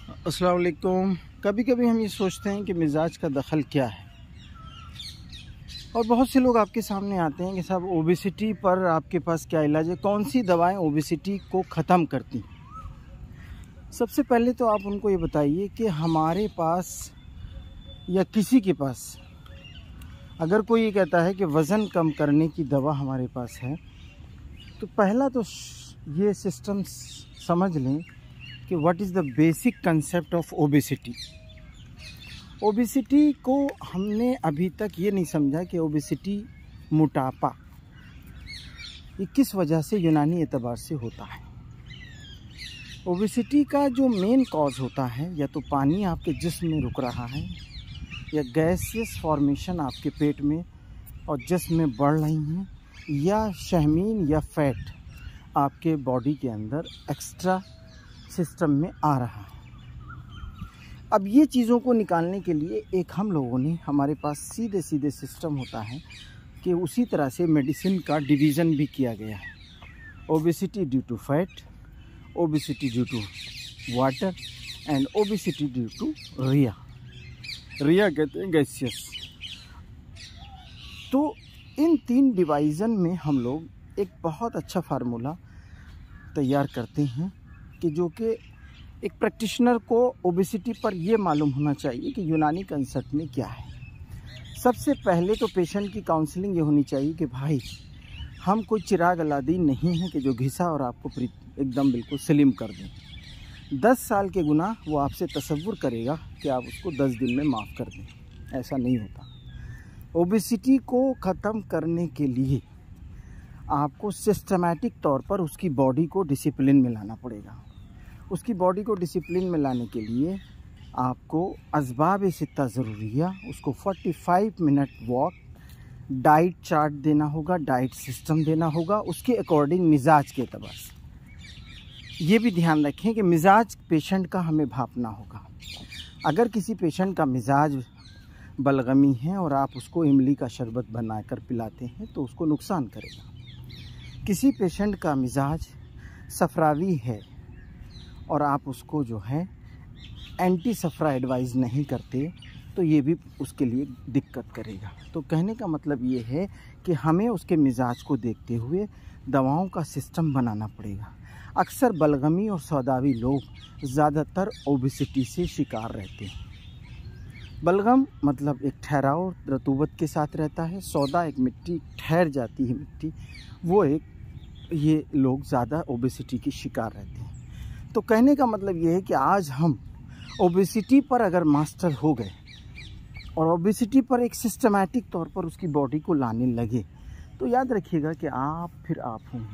अस्सलाम वालेकुम। कभी कभी हम ये सोचते हैं कि मिजाज का दखल क्या है, और बहुत से लोग आपके सामने आते हैं कि साहब ओबेसिटी पर आपके पास क्या इलाज है, कौन सी दवाएं ओबेसिटी को ख़त्म करती। सबसे पहले तो आप उनको ये बताइए कि हमारे पास या किसी के पास अगर कोई ये कहता है कि वज़न कम करने की दवा हमारे पास है, तो पहला तो ये सिस्टम समझ लें कि what is the basic concept of obesity. Obesity को हमने अभी तक ये नहीं समझा कि ओबेसिटी मोटापा ये किस वजह से यूनानी एतबार से होता है। ओबेसिटी का जो मेन कॉज होता है, या तो पानी आपके जिस्म में रुक रहा है, या गैसियस फॉर्मेशन आपके पेट में और जिस्म में बढ़ रही हैं, या शहमीन या फैट आपके बॉडी के अंदर एक्स्ट्रा सिस्टम में आ रहा है। अब ये चीज़ों को निकालने के लिए एक हम लोगों ने, हमारे पास सीधे सीधे सिस्टम होता है कि उसी तरह से मेडिसिन का डिवीज़न भी किया गया है। Obesity due to fat, obesity due to water and obesity due to रिया। रिया कहते हैं गैसियस। तो इन तीन डिवीज़न में हम लोग एक बहुत अच्छा फार्मूला तैयार करते हैं कि जो कि एक प्रैक्टिशनर को ओबेसिटी पर ये मालूम होना चाहिए कि यूनानी कंसेप्ट में क्या है। सबसे पहले तो पेशेंट की काउंसलिंग ये होनी चाहिए कि भाई हम कोई चिराग अलादीन नहीं है कि जो घिसा और आपको एकदम बिल्कुल स्लिम कर दें। 10 साल के गुनाह वो आपसे तसव्वुर करेगा कि आप उसको 10 दिन में माफ़ कर दें, ऐसा नहीं होता। ओबेसिटी को ख़त्म करने के लिए आपको सिस्टमैटिक तौर पर उसकी बॉडी को डिसिप्लिन में लाना पड़ेगा। उसकी बॉडी को डिसिप्लिन में लाने के लिए आपको असबाब सित्ता ज़रूरिया, उसको 45 मिनट वॉक, डाइट चार्ट देना होगा, डाइट सिस्टम देना होगा, उसके अकॉर्डिंग मिजाज के एतबार से। ये भी ध्यान रखें कि मिजाज पेशेंट का हमें भापना होगा। अगर किसी पेशेंट का मिजाज बलगमी है और आप उसको इमली का शरबत बनाकर पिलाते हैं तो उसको नुकसान करेगा। किसी पेशेंट का मिजाज सफरावी है और आप उसको जो है एंटी सफरा एडवाइस नहीं करते तो ये भी उसके लिए दिक्कत करेगा। तो कहने का मतलब ये है कि हमें उसके मिजाज को देखते हुए दवाओं का सिस्टम बनाना पड़ेगा। अक्सर बलगमी और सौदावी लोग ज़्यादातर ओबेसिटी से शिकार रहते हैं। बलगम मतलब एक ठहराव रतूबत के साथ रहता है, सौदा एक मिट्टी ठहर जाती है मिट्टी, वो एक ये लोग ज़्यादा ओबेसिटी की शिकार रहते हैं। तो कहने का मतलब ये है कि आज हम ओबेसिटी पर अगर मास्टर हो गए और ओबेसिटी पर एक सिस्टमैटिक तौर पर उसकी बॉडी को लाने लगे, तो याद रखिएगा कि आप फिर आप होंगे,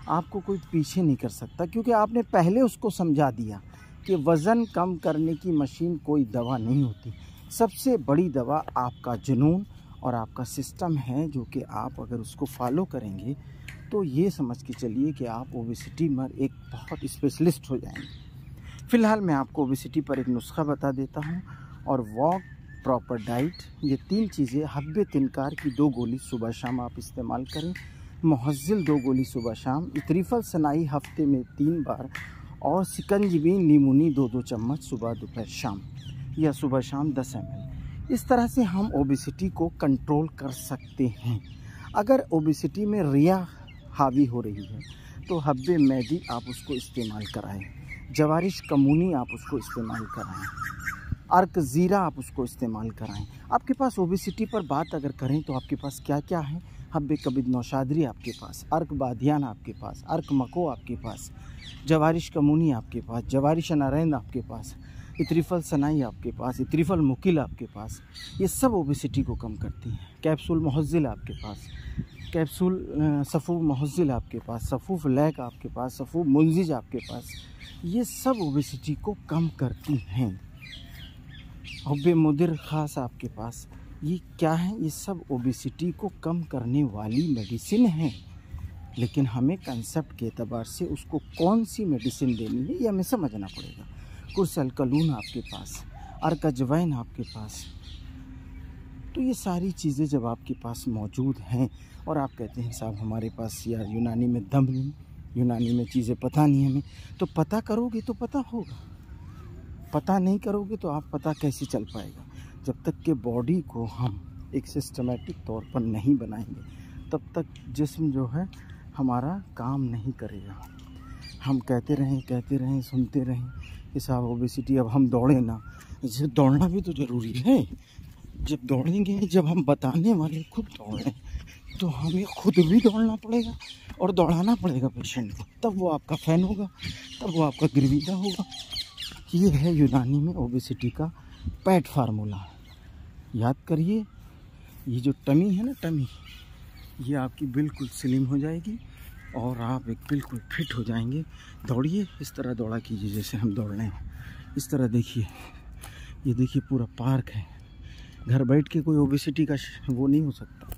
आपको कोई पीछे नहीं कर सकता, क्योंकि आपने पहले उसको समझा दिया कि वज़न कम करने की मशीन कोई दवा नहीं होती। सबसे बड़ी दवा आपका जुनून और आपका सिस्टम है, जो कि आप अगर उसको फॉलो करेंगे तो ये समझ के चलिए कि आप ओबेसिटी में एक बहुत स्पेशलिस्ट हो जाएंगे। फ़िलहाल मैं आपको ओबेसिटी पर एक नुस्खा बता देता हूँ, और वॉक, प्रॉपर डाइट, ये 3 चीज़ें। हब्बे तिनकार की 2 गोली सुबह शाम आप इस्तेमाल करें, मुहज़्ज़िल 2 गोली सुबह शाम, इतरीफ़ल सनाई हफ्ते में 3 बार, और सिकंजबीन लीमूनी 2-2 चम्मच सुबह दोपहर शाम, या सुबह शाम 10 ml। इस तरह से हम ओबेसिटी को कंट्रोल कर सकते हैं। अगर ओबेसिटी में रिया हावी हो रही है तो हब्बे मैदी आप उसको इस्तेमाल कराएं, जवारिश कमूनी आप उसको इस्तेमाल कराएं, अर्क ज़ीरा आप उसको इस्तेमाल कराएं। आपके पास ओबेसिटी पर बात अगर करें तो आपके पास क्या क्या है? हब्बे कबिद नौशादरी आपके पास, अर्क बादियान आपके पास, अर्क मको आपके पास, जवारिश कमूनी आपके पास, जवारिश नारैन आपके पास, इतरीफ़ल सनाई आपके पास, इतरीफ़ल मुकिल आपके पास। ये सब ओबेसिटी को कम करती हैं। कैप्सूल मुहज़्ज़िल आपके पास, कैप्सूल सफ़ूफ़ मुहज़्ज़िल आपके पास, सफ़ूफ़ लैक आपके पास, सफ़ूफ़ मुंजिज आपके पास, ये सब ओबेसिटी को कम करती हैं। हब्बे मुदिर ख़ास आपके पास, ये क्या है? ये सब ओबेसिटी को कम करने वाली मेडिसिन हैं, लेकिन हमें कंसेप्ट के एतबार से उसको कौन सी मेडिसिन देनी है ये हमें समझना पड़ेगा। कुर्स अलकलून आपके पास, अर्क अजवैन आपके पास। तो ये सारी चीज़ें जब आपके पास मौजूद हैं और आप कहते हैं साहब हमारे पास यार यूनानी में दम नहीं, यूनानी में चीज़ें पता नहीं हमें, तो पता करोगे तो पता होगा। पता नहीं करोगे तो आप पता कैसे चल पाएगा। जब तक कि बॉडी को हम एक सिस्टमेटिक तौर पर नहीं बनाएंगे तब तक जिस्म जो है हमारा काम नहीं करेगा। हम कहते रहें सुनते रहें कि साहब ओबेसिटी, अब हम दौड़े ना, जैसे दौड़ना भी तो ज़रूरी है। जब दौड़ेंगे, जब हम बताने वाले खुद दौड़ें तो हमें खुद भी दौड़ना पड़ेगा और दौड़ाना पड़ेगा पेशेंट को, तब वो आपका फ़ैन होगा, तब वो आपका गिरवीदा होगा। ये है यूनानी में ओबेसिटी का पैट फार्मूला। याद करिए, ये जो टमी है ना, टमी, ये आपकी बिल्कुल स्लिम हो जाएगी और आप एक बिल्कुल फिट हो जाएंगे। दौड़िए, इस तरह दौड़ा कीजिए जैसे हम दौड़ रहे हैं। इस तरह देखिए, ये देखिए पूरा पार्क है। घर बैठ के कोई ओबेसिटी का वो नहीं हो सकता।